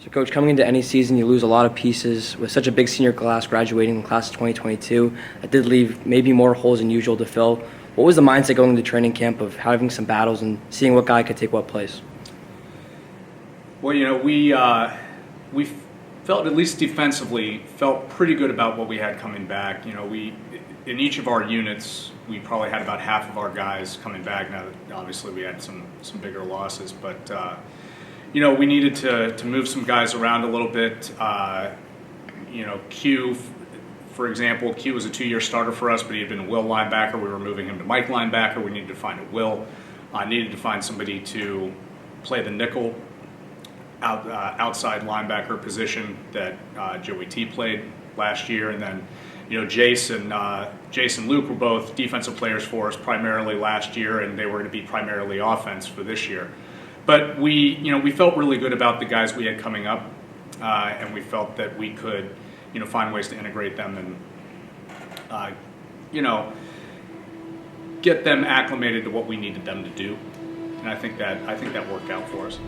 So, Coach, coming into any season, you lose a lot of pieces. With such a big senior class graduating in the class of 2022, that did leave maybe more holes than usual to fill. What was the mindset going into training camp of having some battles and seeing what guy could take what place? Well, we felt, at least defensively, felt pretty good about what we had coming back. We in each of our units, we probably had about half of our guys coming back. Now, obviously, we had some bigger losses, but we needed to move some guys around a little bit. Q, for example, Q was a 2-year starter for us, but he had been a will linebacker. We were moving him to Mike linebacker. We needed to find a will. Needed to find somebody to play the nickel outside linebacker position that Joey T played last year, and then Jason Luke were both defensive players for us primarily last year, and they were going to be primarily offense for this year. But we felt really good about the guys we had coming up, and we felt that we could find ways to integrate them and get them acclimated to what we needed them to do. And I think that worked out for us.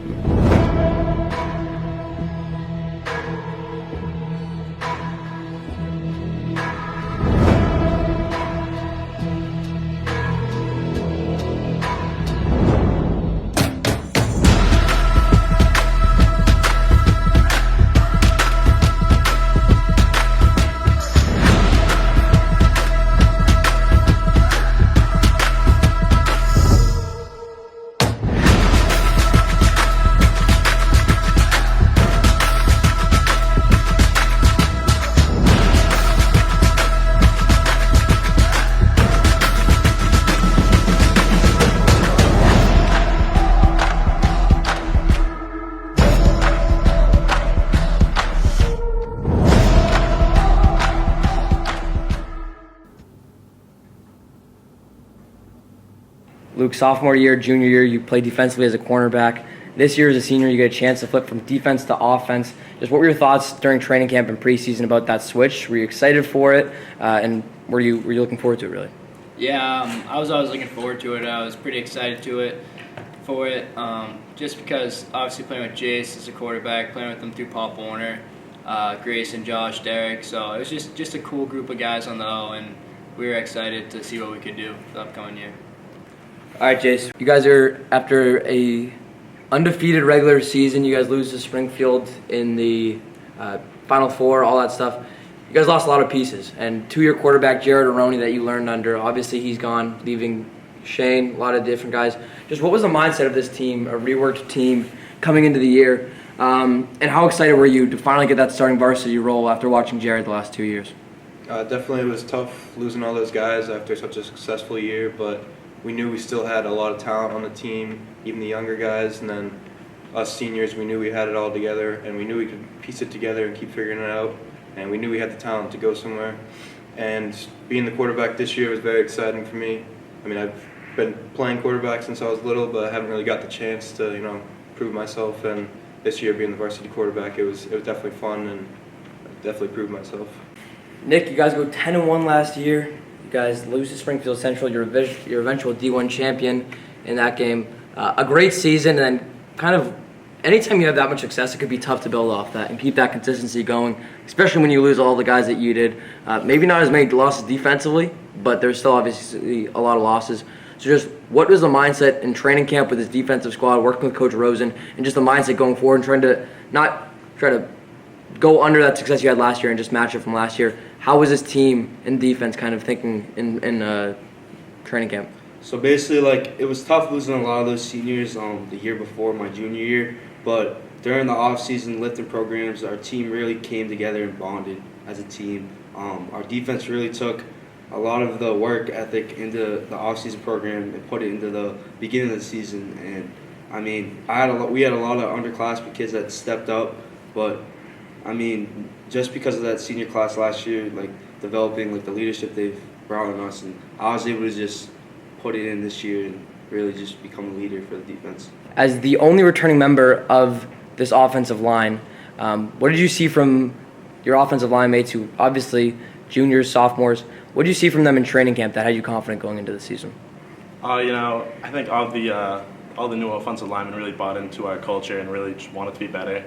Luke, sophomore year, junior year, you played defensively as a cornerback. This year as a senior, you get a chance to flip from defense to offense. Just what were your thoughts during training camp and preseason about that switch? Were you excited for it, and were you looking forward to it, really? Yeah, I was always looking forward to it. I was pretty excited for it, just because obviously playing with Jace as a quarterback, playing with them through Paul Warner, Grayson, Josh, Derek. So it was just a cool group of guys on the O, and we were excited to see what we could do for the upcoming year. All right, Jace, you guys are, after a undefeated regular season, you guys lose to Springfield in the Final Four, all that stuff. You guys lost a lot of pieces, and 2-year quarterback Jared Aroney that you learned under, obviously he's gone, leaving Shane, a lot of different guys. Just what was the mindset of this team, a reworked team, coming into the year, and how excited were you to finally get that starting varsity role after watching Jared the last 2 years? Definitely it was tough losing all those guys after such a successful year, but we knew we still had a lot of talent on the team, even the younger guys, and then us seniors, we knew we had it all together, and we knew we could piece it together and keep figuring it out, and we knew we had the talent to go somewhere. And being the quarterback this year was very exciting for me. I mean, I've been playing quarterback since I was little, but I haven't really got the chance to, prove myself, and this year being the varsity quarterback, it was definitely fun, and I definitely proved myself. Nick, you guys go 10-1 last year. You guys lose to Springfield Central, your eventual D1 champion in that game. A great season, and then kind of anytime you have that much success, it could be tough to build off that and keep that consistency going, especially when you lose all the guys that you did. Maybe not as many losses defensively, but there's still obviously a lot of losses. So just what was the mindset in training camp with this defensive squad, working with Coach Rosen, and just the mindset going forward and trying to not try to go under that success you had last year and just match it from last year? How was this team in defense kind of thinking in training camp? So basically, it was tough losing a lot of those seniors the year before my junior year, but during the off-season lifting programs, our team really came together and bonded as a team. Our defense really took a lot of the work ethic into the off-season program and put it into the beginning of the season. And I mean, we had a lot of underclassmen kids that stepped up, but I mean, just because of that senior class last year, developing the leadership they've brought on us, and I was able to just put it in this year and really just become a leader for the defense. As the only returning member of this offensive line, what did you see from your offensive line mates who obviously juniors, sophomores? What did you see from them in training camp that had you confident going into the season? I think all the new offensive linemen really bought into our culture and really just wanted to be better.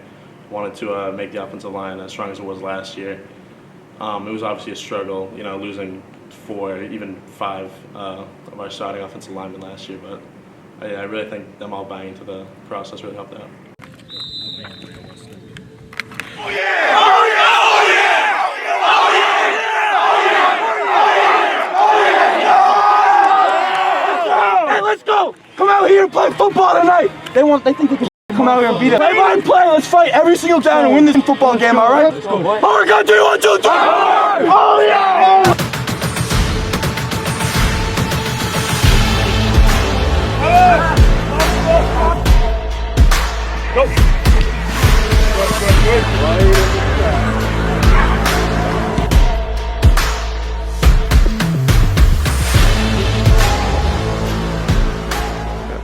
wanted to make the offensive line as strong as it was last year. It was obviously a struggle, losing 4, even 5 of our starting offensive linemen last year, but I really think them all buying into the process really helped out. Hey, let's go! Come out here and play football tonight! They think they can come out here and beat us. Everybody play, let's fight every single down and win this football game, alright? Oh, we're gonna do 1, 2, 3! Oh, yeah!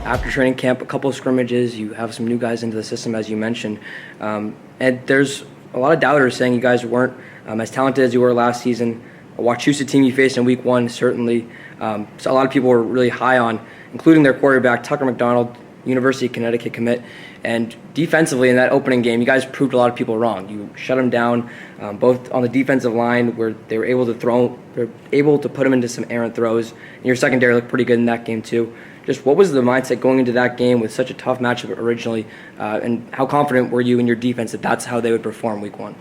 After training camp, a couple of scrimmages, you have some new guys into the system, as you mentioned. And there's a lot of doubters saying you guys weren't as talented as you were last season. A Wachusett team you faced in week 1, certainly. So a lot of people were really high on, including their quarterback, Tucker McDonald, University of Connecticut commit. And defensively in that opening game, you guys proved a lot of people wrong. You shut them down, both on the defensive line where they were able to put them into some errant throws. And your secondary looked pretty good in that game too. Just what was the mindset going into that game with such a tough matchup originally, and how confident were you in your defense that that's how they would perform week 1?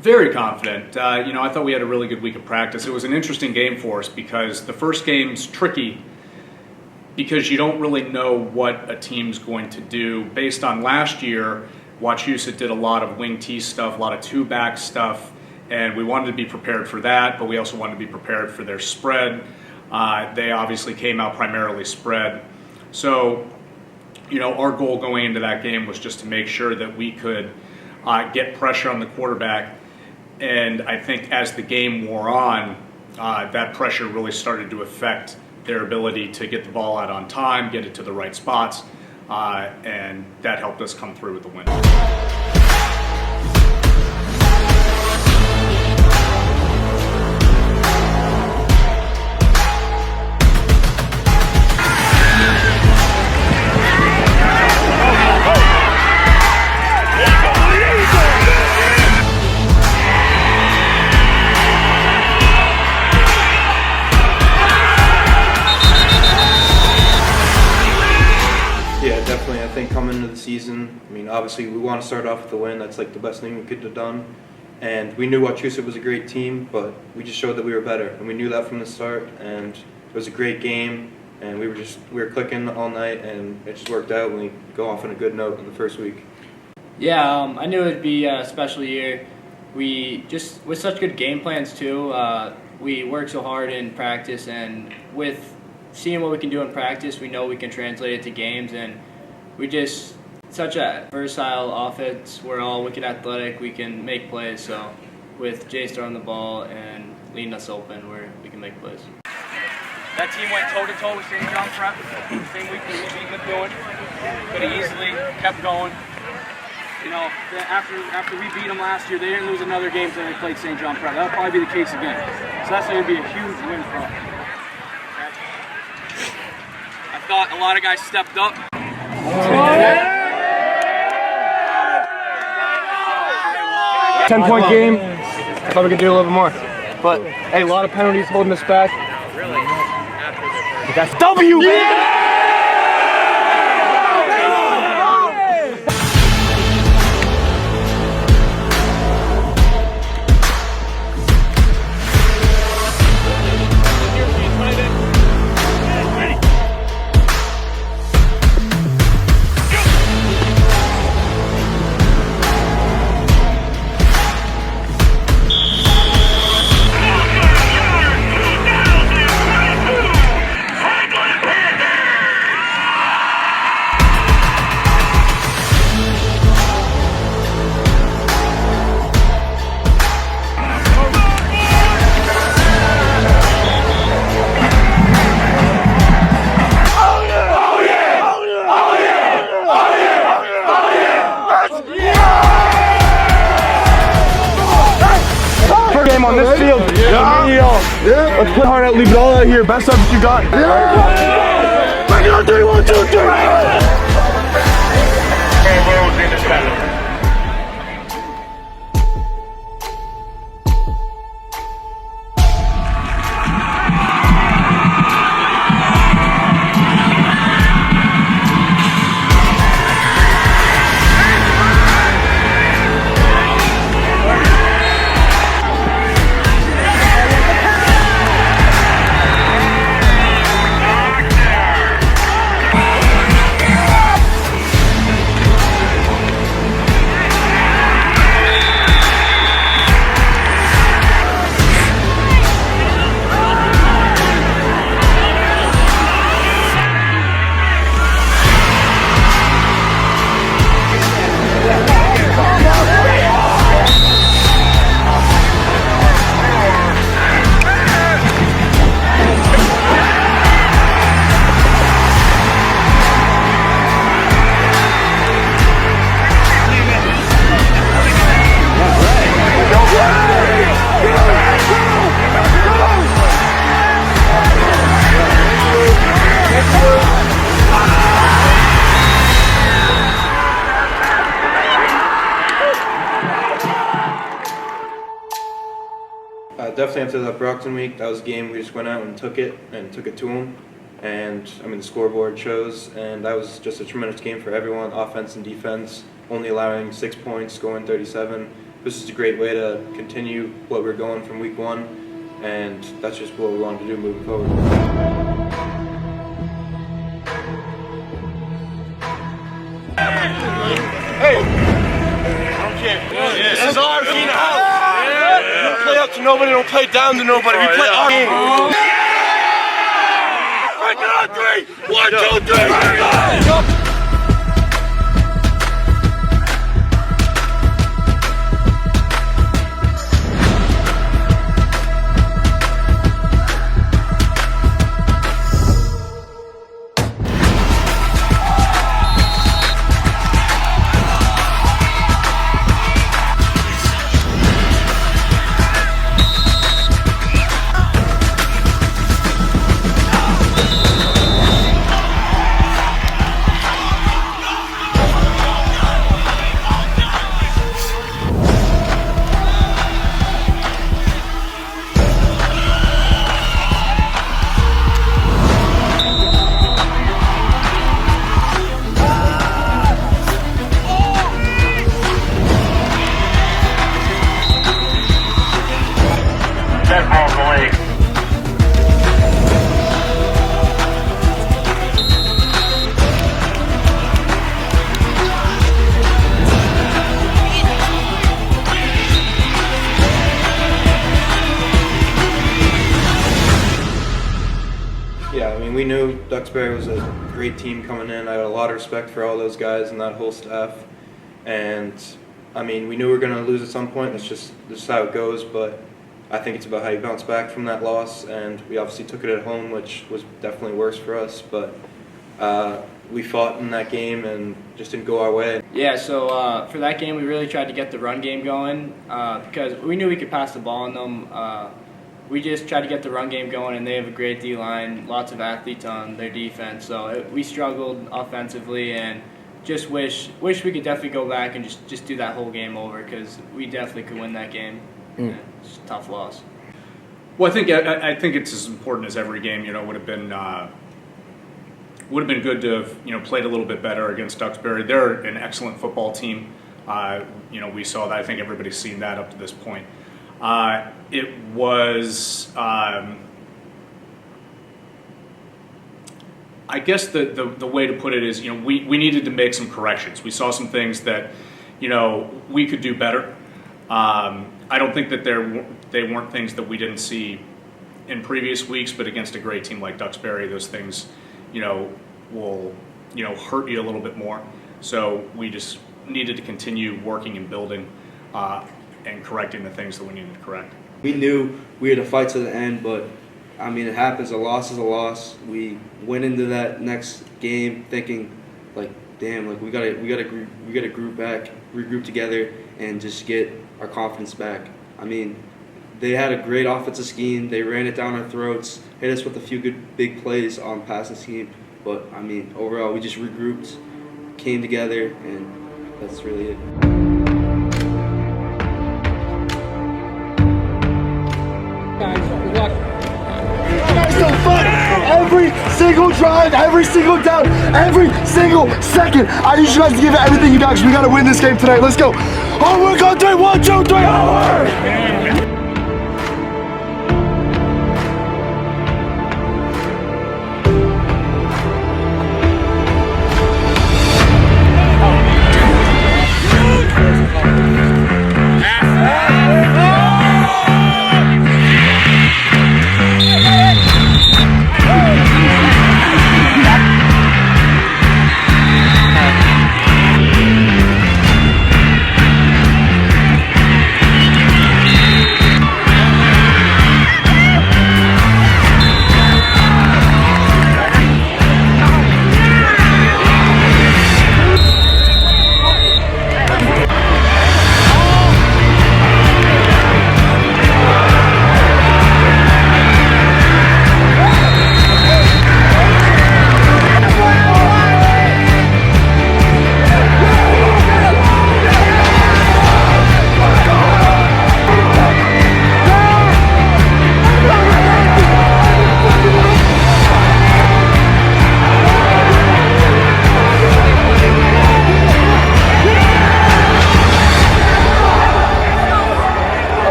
Very confident. I thought we had a really good week of practice. It was an interesting game for us because the first game's tricky because you don't really know what a team's going to do. Based on last year, Wachusett did a lot of wing T stuff, a lot of 2-back stuff, and we wanted to be prepared for that, but we also wanted to be prepared for their spread. They obviously came out primarily spread. So, our goal going into that game was just to make sure that we could get pressure on the quarterback. And I think as the game wore on, that pressure really started to affect their ability to get the ball out on time, get it to the right spots, and that helped us come through with the win. Definitely. I think coming into the season, obviously we want to start off with a win. That's like the best thing we could have done. And we knew Wachusett was a great team, but we just showed that we were better. And we knew that from the start, and it was a great game. And we were clicking all night, and it just worked out, and we go off on a good note in the first week. Yeah, I knew it would be a special year. We just, with such good game plans too, we work so hard in practice, and with seeing what we can do in practice, we know we can translate it to games, and we just, such a versatile offense. We're all wicked athletic. We can make plays. So with Jay throwing the ball and leading us open, we can make plays. That team went toe-to-toe with St. John Prep. Same week we beat them doing. Could have easily kept going. After we beat them last year, they didn't lose another game until they played St. John Prep. That would probably be the case again. So that's going to be a huge win for us. I thought a lot of guys stepped up. 10-point game. I thought we could do a little bit more. But, hey, a lot of penalties holding us back. But that's W, baby! On this field, let's put hard out, leave it all out here. Best subject you got. Bring it on 3, 1, 2, 3. definitely after that Brockton week, that was a game we just went out and took it to them. And I mean, the scoreboard shows, and that was just a tremendous game for everyone, offense and defense, only allowing 6 points, scoring 37. This is a great way to continue what we're going from week 1, and that's just what we wanted to do moving forward. Hey, I don't care. This is our team out. We don't play up to nobody, don't play down to nobody. We play our game. Break it on 3. 1, 2, 3. Go. Yeah, I mean, we knew Duxbury was a great team coming in. I had a lot of respect for all those guys and that whole staff. And, I mean, we knew we were going to lose at some point. This is how it goes. But I think it's about how you bounce back from that loss. And we obviously took it at home, which was definitely worse for us. But we fought in that game and just didn't go our way. Yeah, so for that game, we really tried to get the run game going because we knew we could pass the ball on them. We just tried to get the run game going, and they have a great D-line, lots of athletes on their defense. So we struggled offensively, and just wish we could definitely go back and just do that whole game over because we definitely could win that game. Yeah, it's a tough loss. Well, I think it's as important as every game. You know, would have been good to have played a little bit better against Duxbury. They're an excellent football team. We saw that. I think everybody's seen that up to this point. It was, I guess the way to put it is, we needed to make some corrections. We saw some things that, we could do better. I don't think that they weren't things that we didn't see in previous weeks, but against a great team like Duxbury, those things, will, hurt you a little bit more. So we just needed to continue working and building, and correcting the things that we needed to correct. We knew we had to fight to the end, but I mean, it happens. A loss is a loss. We went into that next game thinking, like, damn, like we gotta regroup together, and just get our confidence back. I mean, they had a great offensive scheme. They ran it down our throats, hit us with a few good big plays on passing scheme. But I mean, overall, we just regrouped, came together, and that's really it. So fun. Every single drive, every single down, every single second. I need you guys to give it everything you got because we got to win this game tonight. Let's go. Onward, on 3, 1, 2, 3, onward!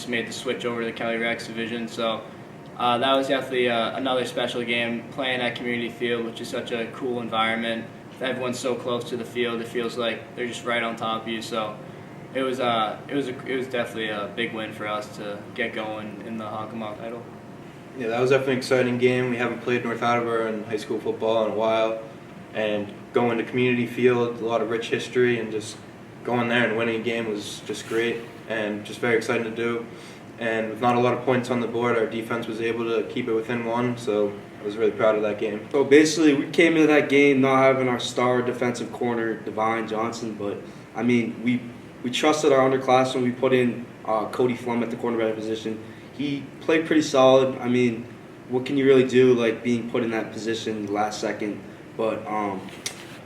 just made the switch over to the Kelly Rex division. So that was definitely another special game, playing at Community Field, which is such a cool environment. Everyone's so close to the field, it feels like they're just right on top of you. So it was definitely a big win for us to get going in the Hockomock title. Yeah, that was definitely an exciting game. We haven't played North Attleboro in high school football in a while, and going to Community Field, a lot of rich history, and just going there and winning a game was just great and just very exciting to do. And with not a lot of points on the board, our defense was able to keep it within one, so I was really proud of that game. So basically, we came into that game not having our star defensive corner, Divine Johnson, but I mean, we trusted our underclassmen. We put in Cody Flum at the cornerback position. He played pretty solid. I mean, what can you really do, like being put in that position last second? But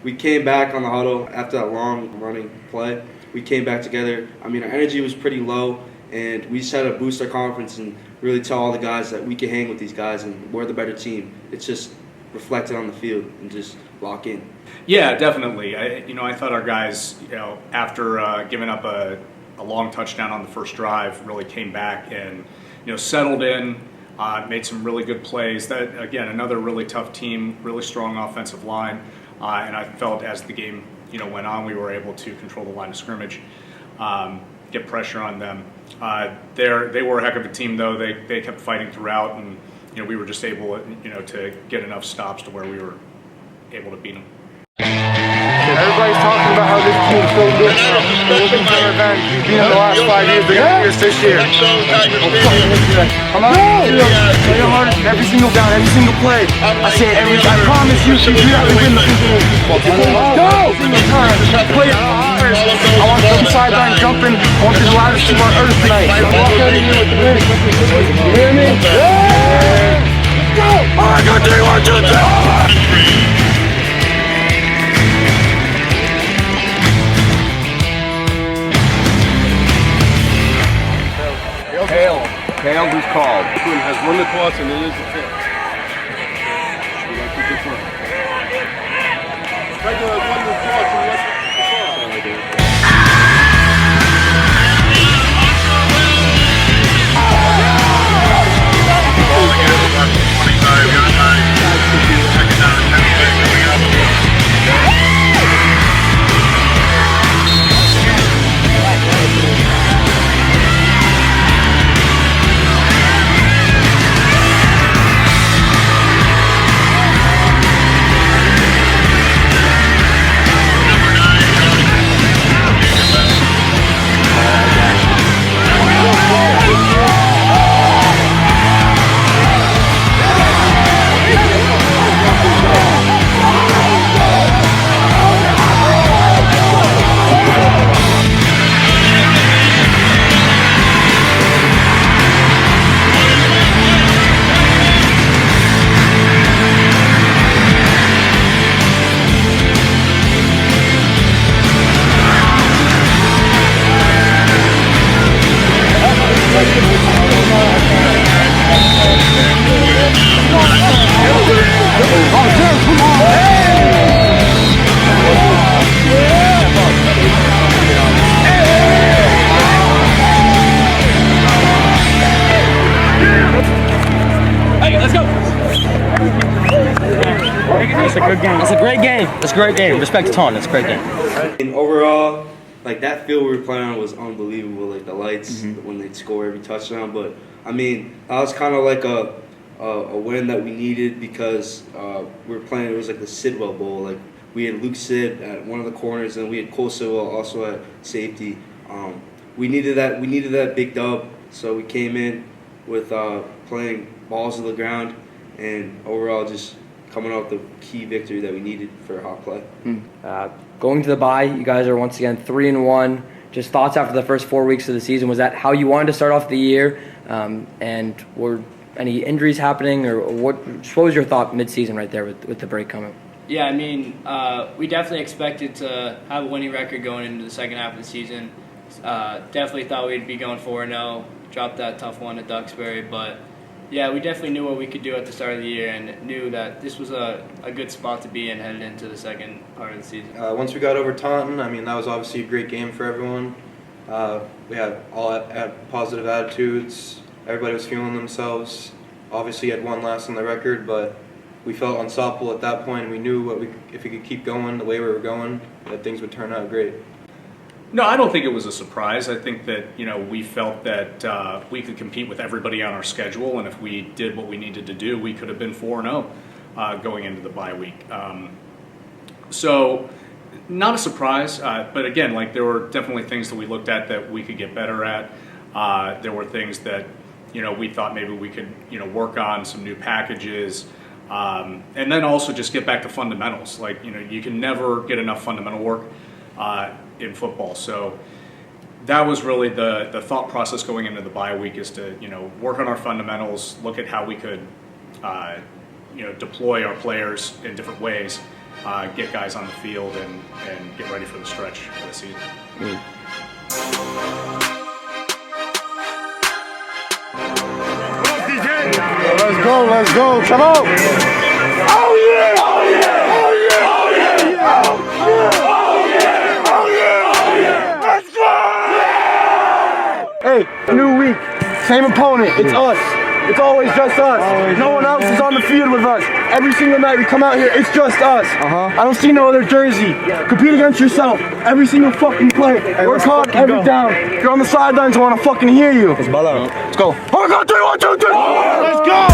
we came back on the huddle after that long running play. We came back together. I mean, our energy was pretty low, and we just had to boost our confidence and really tell all the guys that we can hang with these guys and we're the better team. It's just reflected on the field and just lock in. Yeah, definitely. I thought our guys, after giving up a long touchdown on the first drive, really came back and settled in, made some really good plays. That, again, another really tough team, really strong offensive line, and I felt as the game went on, we were able to control the line of scrimmage, get pressure on them. They were a heck of a team, though. They kept fighting throughout, and we were just able to get enough stops to where we were able to beat them. Everybody's talking about how this team's so good. They're looking for revenge. We've been in the last 5 years. They're going to beat us this year. Come on. Play your hardest every single down, every single play. I say it every time. I promise you have to win the Go! Play it hardest. I want some sideline jumping. I want the loudest to our earth tonight. Walk out of here with the win. You hear me? Go! All right, go 3, 1, 2, 3. Tail who's called. Quinn has won the toss and it is the tail. We like to defer. Regular has won the toss and let's It's a great game. Respect to Taunton. It's a great game. And overall, like that field we were playing on was unbelievable. Like the lights when they'd score every touchdown. But I mean, that was kind of like a win that we needed because we were playing. It was like the Sidwell Bowl. Like we had Luke Sid at one of the corners, and we had Cole Sidwell also at safety. We needed that. We needed that big dub. So we came in with playing balls to the ground, and overall just coming out with the key victory that we needed for hot play. Going to the bye, you guys are once again 3-1. Just thoughts after the first 4 weeks of the season. Was that how you wanted to start off the year? And were any injuries happening, or what was your thought mid-season right there with the break coming? Yeah, I mean, we definitely expected to have a winning record going into the second half of the season. Definitely thought we'd be going 4-0, dropped that tough one at Duxbury, but yeah, we definitely knew what we could do at the start of the year and knew that this was a good spot to be in headed into the second part of the season. Once we got over Taunton, I mean, that was obviously a great game for everyone. We had positive attitudes. Everybody was feeling themselves. Obviously, had one loss on the record, but we felt unstoppable at that point. We knew if we could keep going the way we were going, that things would turn out great. No, I don't think it was a surprise. I think that we felt that we could compete with everybody on our schedule, and if we did what we needed to do, we could have been 4-0 going into the bye week. So, not a surprise. But again, there were definitely things that we looked at that we could get better at. There were things that we thought maybe we could work on, some new packages. And then also just get back to fundamentals. You can never get enough fundamental work in football. So that was really the thought process going into the bye week, is to work on our fundamentals, look at how we could deploy our players in different ways, get guys on the field, and get ready for the stretch of the season. Let's go, come on! Oh yeah! Oh yeah! Oh yeah! Oh yeah! Oh yeah! Oh yeah! Let's go! Hey, new week, same opponent, it's us. It's always just us. No one else is on the field with us. Every single night we come out here, it's just us. I don't see no other jersey. Compete against yourself. Every single fucking play. Work hard every down. If you're on the sidelines, I want to fucking hear you. Let's ball out. Let's go. 1, 2, 3. Let's go.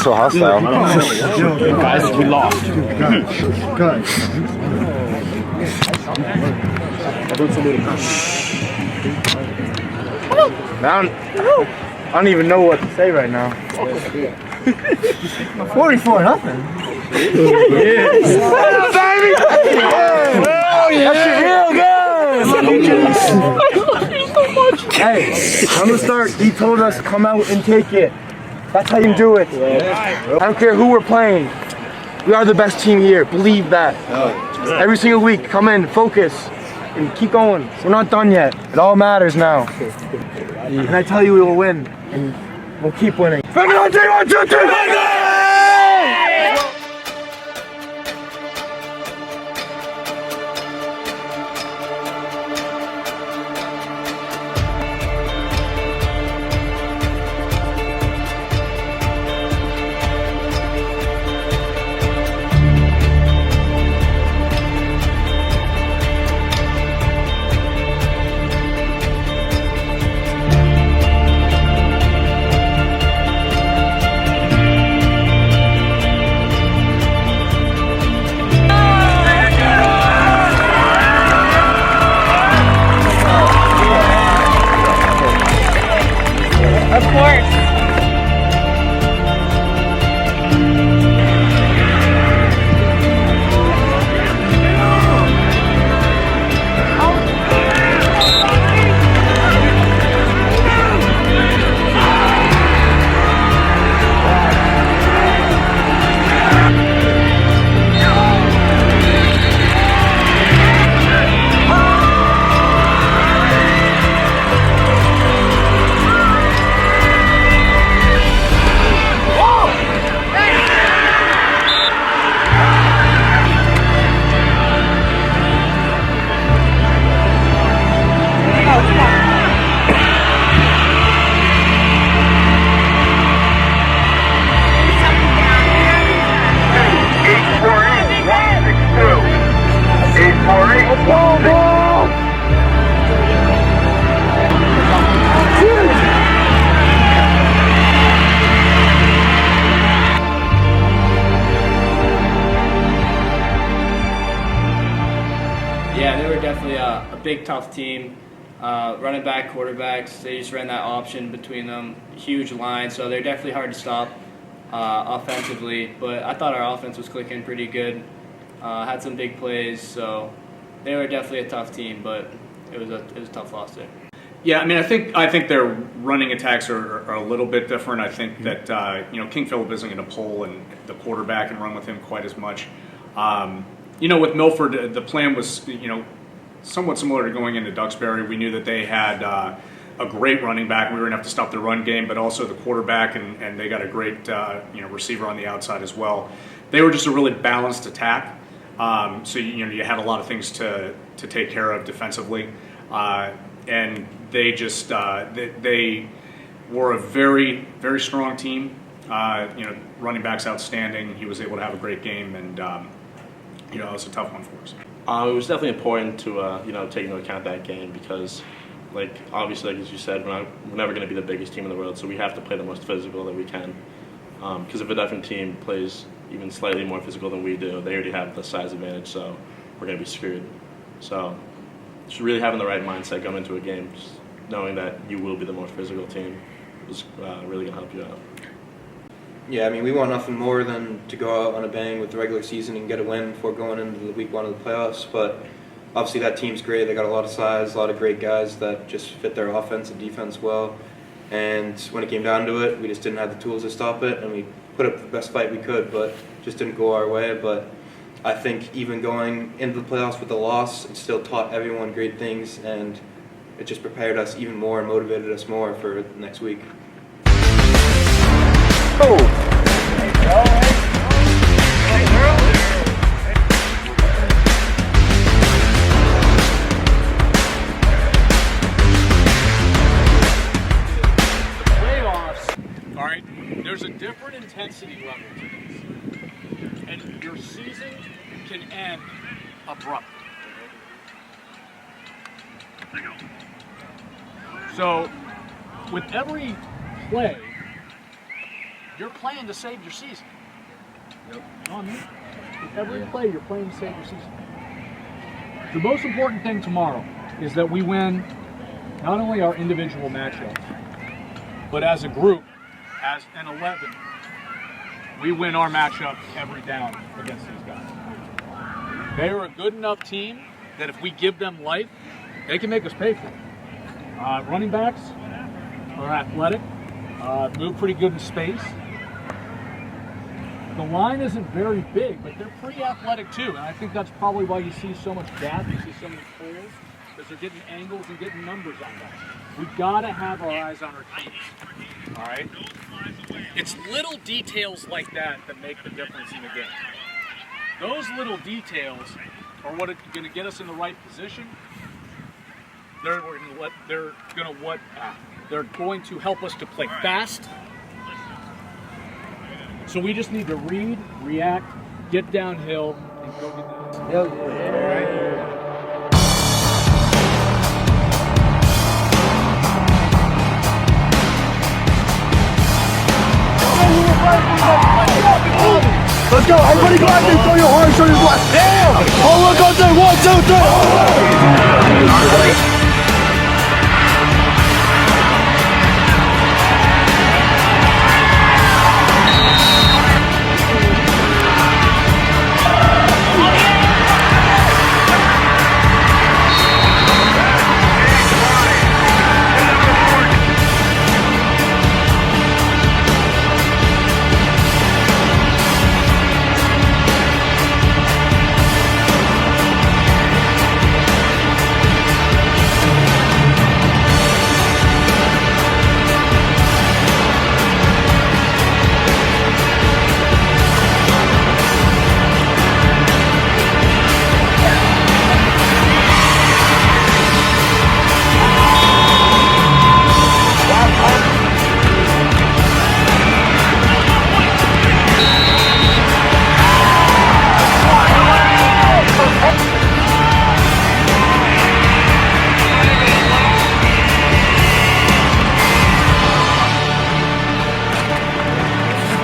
So hostile. Guys, we lost. I don't even know what to say right now. 44-0. Hey, from the start, he told us to come out and take it. That's how you do it. I don't care who we're playing. We are the best team here. Believe that. Every single week, come in, focus, and keep going. We're not done yet. It all matters now. And I tell you, we will win, and we'll keep winning. 1, 2, 3. Yeah, they were definitely a big, tough team. Running back, quarterbacks, they just ran that option between them. Huge line, so they're definitely hard to stop offensively. But I thought our offense was clicking pretty good. Had some big plays, so they were definitely a tough team. But it was a tough loss there. Yeah, I mean, I think their running attacks are a little bit different. I think that King Philip isn't going to pull and the quarterback and run with him quite as much. With Milford, the plan was somewhat similar to going into Duxbury. We knew that they had a great running back. We were going to have to stop the run game, but also the quarterback, and they got a great receiver on the outside as well. They were just a really balanced attack. So you had a lot of things to take care of defensively, and they just they were a very, very strong team. Running back's outstanding. He was able to have a great game, and it was a tough one for us. It was definitely important to take into account that game because, obviously, as you said, we're never going to be the biggest team in the world, so we have to play the most physical that we can. Because if a different team plays even slightly more physical than we do, they already have the size advantage, so we're going to be screwed. So just really having the right mindset going into a game, just knowing that you will be the most physical team is really going to help you out. Yeah, I mean, we want nothing more than to go out on a bang with the regular season and get a win before going into the week 1 of the playoffs. But obviously that team's great. They got a lot of size, a lot of great guys that just fit their offense and defense well. And when it came down to it, we just didn't have the tools to stop it, and we put up the best fight we could, but just didn't go our way. But I think even going into the playoffs with a loss, it still taught everyone great things, and it just prepared us even more and motivated us more for next week. All right, there's a different intensity level to this, and your season can end abruptly. So, with every play, you're playing to save your season. Yep. You know what I mean? With every play, you're playing to save your season. The most important thing tomorrow is that we win not only our individual matchups, but as a group, as an 11, we win our matchup every down against these guys. They are a good enough team that if we give them life, they can make us pay for it. Running backs are athletic, move pretty good in space. The line isn't very big, but they're pretty athletic too, and I think that's probably why you see so much depth, you see so many players, because they're getting angles and getting numbers on that. We've got to have our eyes on our teams, all right? It's little details like that that make the difference in the game. Those little details are what are going to get us in the right position. They're going to help us to play fast. So we just need to read, react, get downhill, and go get this. All right? Let's go, everybody go out there, throw your arms, show your left. Damn! Oh, look out there, 1, 2, 3.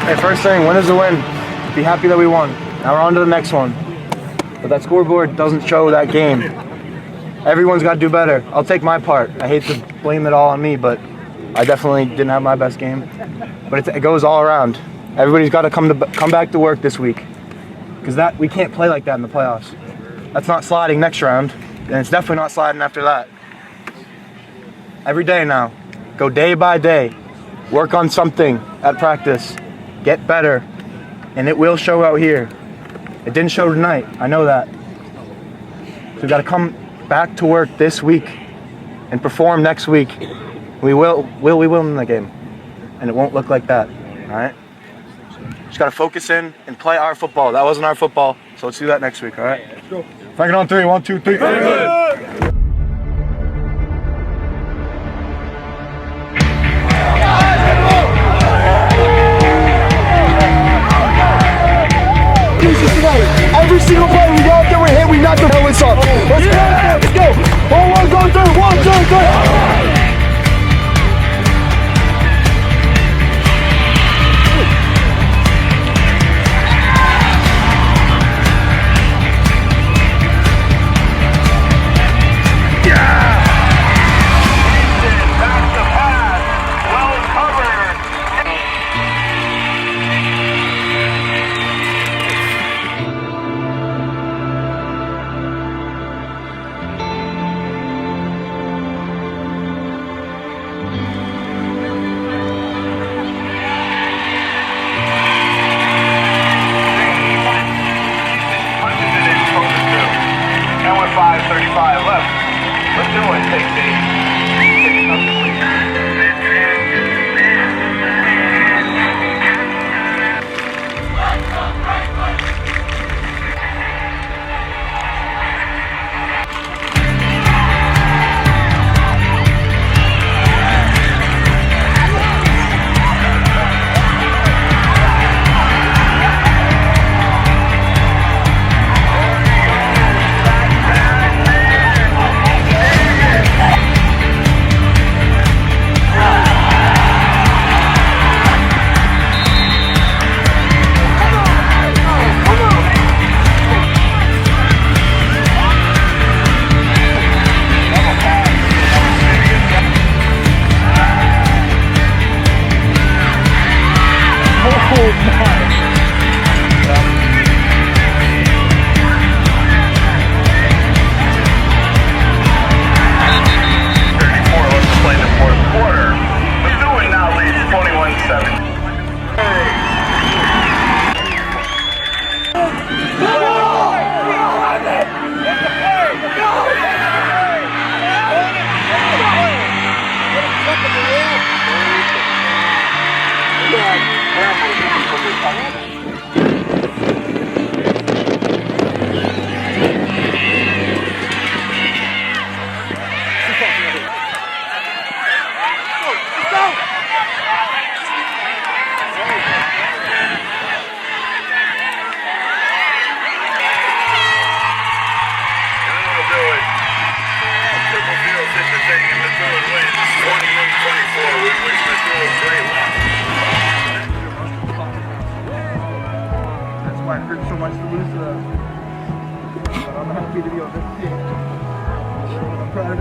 Hey, first thing, win is a win. Be happy that we won. Now we're on to the next one. but that scoreboard doesn't show that game. Everyone's got to do better. I'll take my part. I hate to blame it all on me, but I definitely didn't have my best game. But it goes all around. Everybody's got to come back to work this week, because we can't play like that in the playoffs. That's not sliding next round, and it's definitely not sliding after that. Every day now, go day by day, work on something at practice, get better, and it will show out here. It didn't show tonight, I know that. So we got to come back to work this week and perform next week. We will win the game, and it won't look like that. All right. Just got to focus in and play our football. That wasn't our football, so let's do that next week. All right. Let's go. Frank it on 3. 1, 2, 3. Very good. Every single play we go out there, we hit, we knock the helmets off. Let's go, let's go. 1, 1, go 3. 1, 2, 3.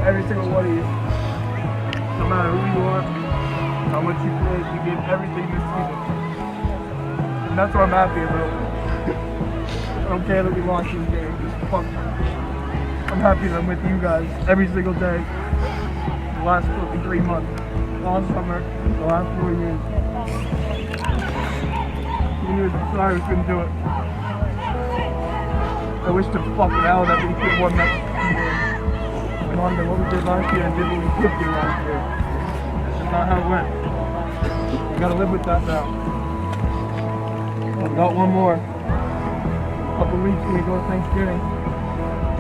Every single one of you, no matter who you are, how much you played, you gave everything this season, and that's what I'm happy about. I don't care that we lost this game, just fuck. I'm happy that I'm with you guys every single day, the last 3 months, all summer, the last 4 years. You knew the Cyrus couldn't do it. I wish to fucking hell that we could have won that game. On to what we did last year and did what we could do last year. That's not how it went. We gotta live with that now. I've got one more. A couple weeks when we go to Thanksgiving.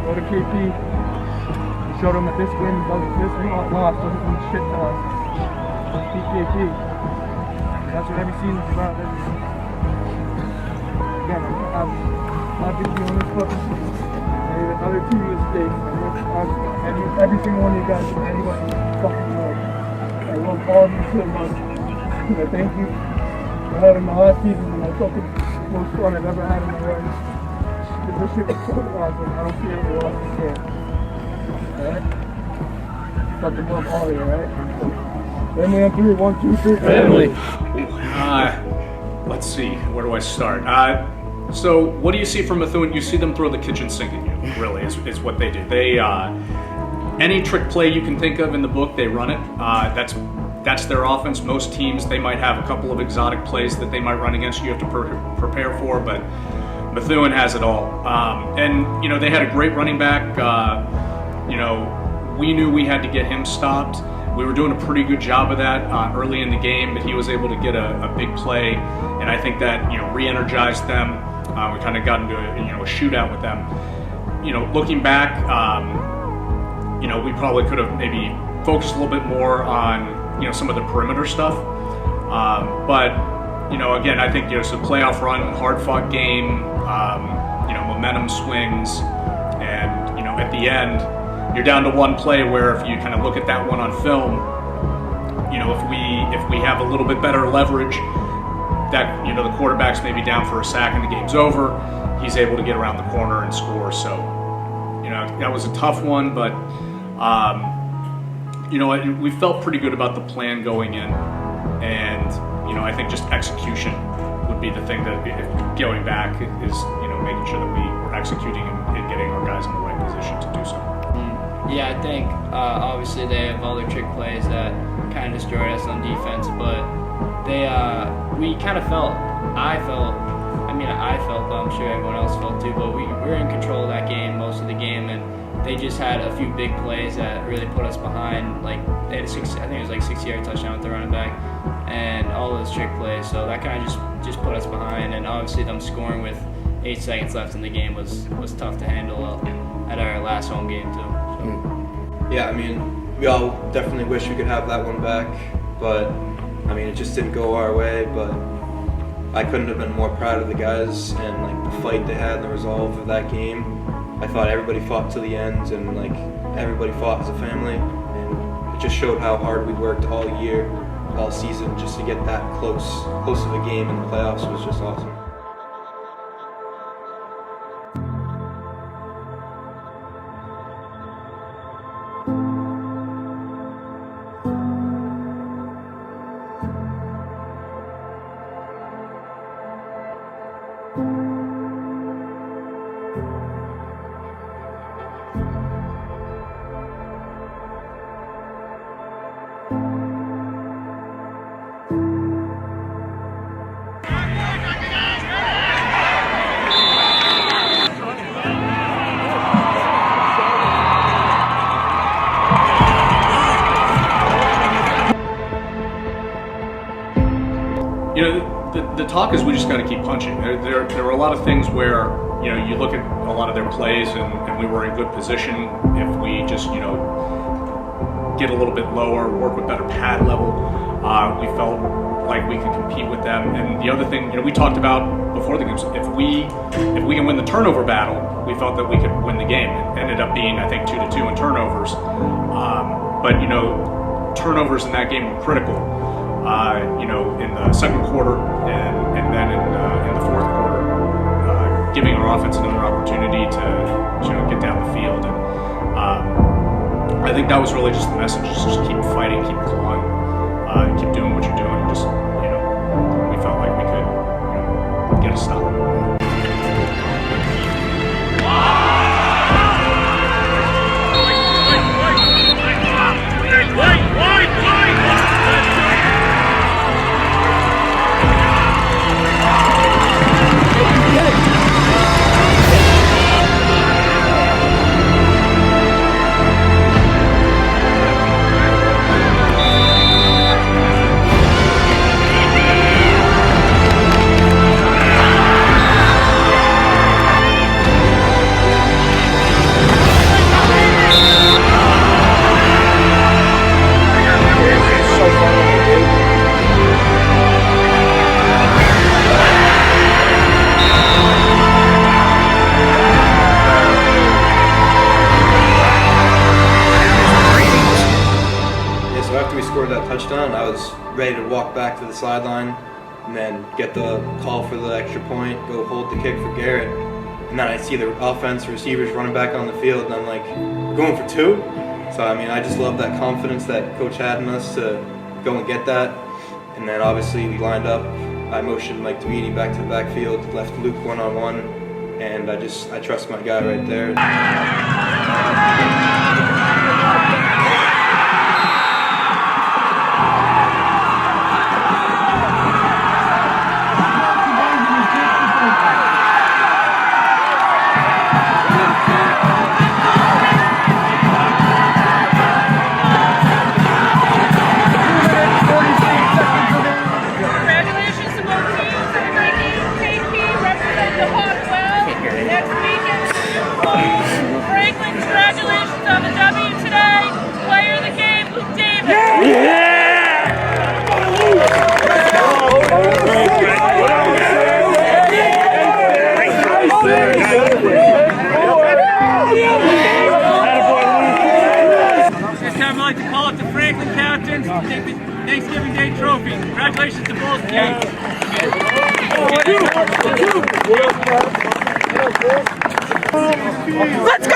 Go to KP. We showed them that this loss doesn't mean shit to us. Let's beat KP. That's what every season's about. Again, I'm happy to be on this fucking season. Another 2 mistakes. Every single one of you guys, anybody fucking know. I love all of you so much. I thank you for having my last season and my fucking most fun I've ever had in my life. This shit was so awesome. I don't see anyone else to see it. Alright? Got the glove all here, right? Family on 3, 1, 2, 3. Family. Let's see, where do I start? So what do you see from Methuen? You see them throw the kitchen sink at you, really, is what they do. They, any trick play you can think of in the book, they run it. That's their offense. Most teams, they might have a couple of exotic plays that they might run against you have to prepare for, but Methuen has it all. And, you know, they had a great running back. You know, we knew we had to get him stopped. We were doing a pretty good job of that early in the game, but he was able to get a big play, and I think that, you know, re-energized them. We kind of got into a shootout with them. You know, looking back, you know, we probably could have maybe focused a little bit more on, you know, some of the perimeter stuff. But, you know, again, I think, you know, it's a playoff run, hard-fought game, you know, momentum swings, and, you know, at the end, you're down to one play where if you kind of look at that one on film, you know, if we have a little bit better leverage, that, you know, the quarterback's maybe down for a sack and the game's over, he's able to get around the corner and score. So, you know, that was a tough one, but, you know, we felt pretty good about the plan going in, and, you know, I think just execution would be the thing that, going back, is, you know, making sure that we were executing and getting our guys in the right position to do so. Yeah, I think obviously they have all their trick plays that kind of destroyed us on defense, but we kind of felt, I felt, but I'm sure everyone else felt too, but we were in control of that game most of the game, and they just had a few big plays that really put us behind. Like, they had I think it was like 60-yard touchdown with the running back, and all those trick plays, so that kind of just put us behind, and obviously them scoring with 8 seconds left in the game was tough to handle at our last home game too. Yeah, I mean, we all definitely wish we could have that one back, but I mean, it just didn't go our way. But I couldn't have been more proud of the guys and like the fight they had and the resolve of that game. I thought everybody fought to the end, and like everybody fought as a family, and it just showed how hard we worked all year, all season, just to get that close of a game in the playoffs was just awesome. You know, the talk is we just got to keep punching. There are a lot of things where, you know, you look at a lot of their plays and we were in good position. If we just, you know, get a little bit lower, work with better pad level, we felt like we could compete with them. And the other thing, you know, we talked about before the games, if we can win the turnover battle, we felt that we could win the game. It ended up being, I think, 2-2 in turnovers. But, you know, turnovers in that game were critical. You know, in the second quarter and then in the fourth quarter, giving our offense another opportunity to, you know, get down the field. And I think that was really just the message: just keep fighting, keep clawing, keep doing what you're doing. And just, you know, we felt like we could, you know, get a stop. Touchdown, I was ready to walk back to the sideline and then get the call for the extra point, go hold the kick for Garrett. and then I see the offense receivers running back on the field, and I'm like, we're going for 2? So I mean, I just love that confidence that Coach had in us to go and get that. And then obviously we lined up. I motioned Mike Tweedy back to the backfield, left Luke one-on-one, and I trust my guy right there. Franklin, congratulations on the W today. Player of the game, Luke Davis. This time I'd like to call up the Franklin captains to take the Thanksgiving Day trophy. Congratulations to both teams. Let's go!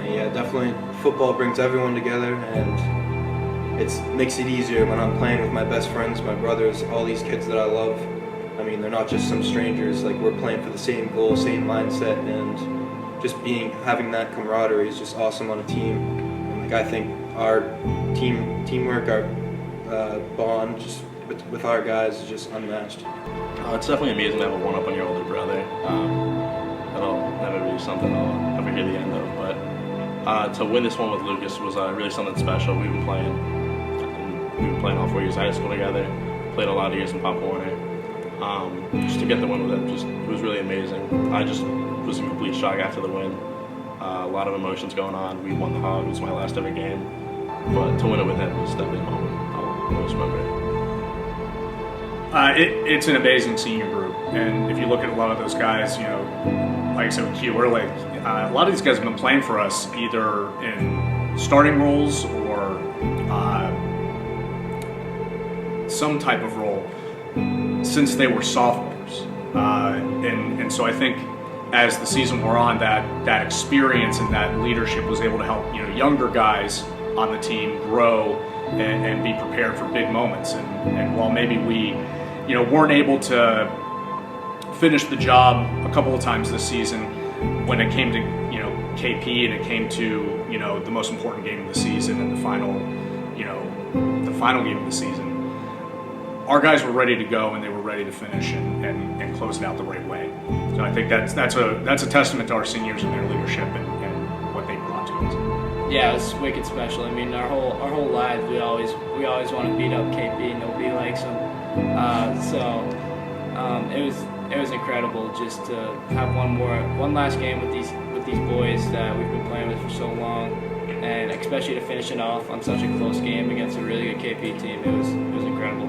Yeah, definitely football brings everyone together, and it makes it easier when I'm playing with my best friends, my brothers, all these kids that I love. I mean, they're not just some strangers. Like, we're playing for the same goal, same mindset, and just having that camaraderie is just awesome on a team. And like, I think our teamwork, our bond just with our guys is just unmatched. It's definitely amazing to have a one-up on your older brother. That'll never be something I'll ever hear the end of. But to win this one with Lucas was really something special. We've been playing all 4 years of high school together. Played a lot of years in Pop Warner. Just to get the win with him, it was really amazing. I just was in complete shock after the win. A lot of emotions going on. We won the Hog. It was my last ever game. But to win it with him was definitely a moment I'll always remember. It's an amazing senior group, and if you look at a lot of those guys, you know, like I said with Q, a lot of these guys have been playing for us either in starting roles or some type of role since they were sophomores, and so I think as the season wore on, that experience and that leadership was able to help, you know, younger guys on the team grow and be prepared for big moments. And while maybe we, you know, weren't able to finish the job a couple of times this season, when it came to, you know, KP and it came to, you know, the most important game of the season and the final game of the season, our guys were ready to go and they were ready to finish and close it out the right way. So I think that's a testament to our seniors and their leadership and what they brought to us. Yeah, it was wicked special. I mean, our whole lives we always want to beat up KP. Nobody likes him. It was incredible just to have one last game with these boys that we've been playing with for so long, and especially to finish it off on such a close game against a really good KP team. It was incredible.